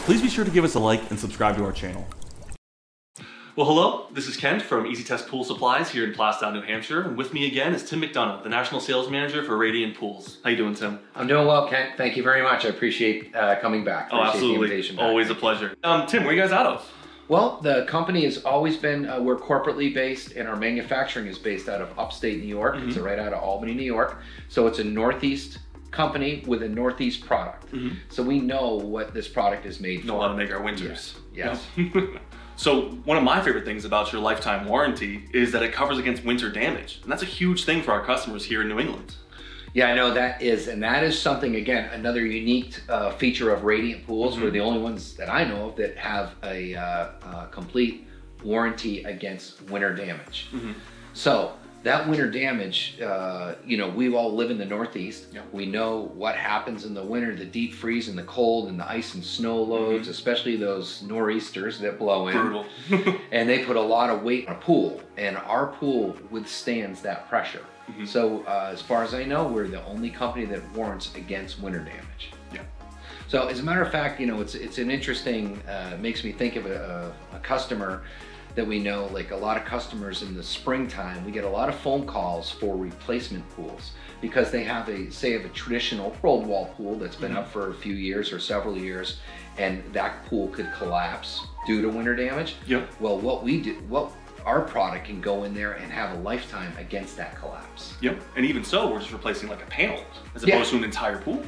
please be sure to give us a like and subscribe to our channel. Well, hello, this is Kent from Easy Test Pool Supplies here in Plaistow, New Hampshire, and with me again is Tim McDonough, the National Sales Manager for Radiant Pools. How you doing, Tim? I'm doing well, Kent. Thank you very much. I appreciate coming back. Oh, absolutely. Always a pleasure. Tim, where are you guys out of? Well, the company has always been, we're corporately based, and our manufacturing is based out of upstate New York. It's right out of Albany, New York. So it's a Northeast company with a Northeast product. So we know what this product is made for. Know how to make our winters. Yes. So one of my favorite things about your lifetime warranty is that it covers against winter damage. And that's a huge thing for our customers here in New England. Yeah, I know that is something, again, another unique feature of Radiant Pools. We're the only ones that I know of that have a complete warranty against winter damage. So that winter damage, you know, we all live in the Northeast. We know what happens in the winter, the deep freeze and the cold and the ice and snow loads, especially those nor'easters that blow in. Brutal. And they put a lot of weight on a pool, and our pool withstands that pressure. So as far as I know, we're the only company that warrants against winter damage. So as a matter of fact, you know, it's an interesting, makes me think of a customer that we know, like a lot of customers in the springtime, we get a lot of phone calls for replacement pools because they have a traditional rolled wall pool that's been up for a few years or several years, and that pool could collapse due to winter damage. Well, what our product can go in there and have a lifetime against that collapse. And even so, we're just replacing like a panel as opposed to an entire pool.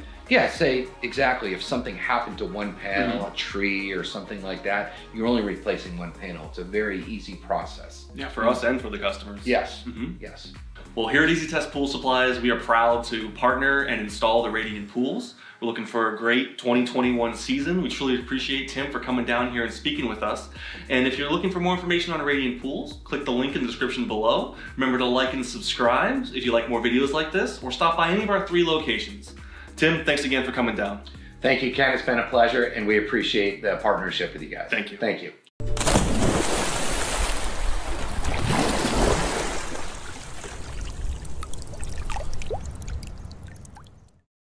Say exactly, if something happened to one panel, a tree or something like that, you're only replacing one panel. It's a very easy process. For us and for the customers. Yes. Well, here at Easy Test Pool Supplies, we are proud to partner and install the Radiant Pools. We're looking for a great 2021 season. We truly appreciate Tim for coming down here and speaking with us. And if you're looking for more information on Radiant Pools, click the link in the description below. Remember to like and subscribe if you like more videos like this, or stop by any of our 3 locations. Tim, thanks again for coming down. Thank you, Ken. It's been a pleasure, and we appreciate the partnership with you guys. Thank you. Thank you.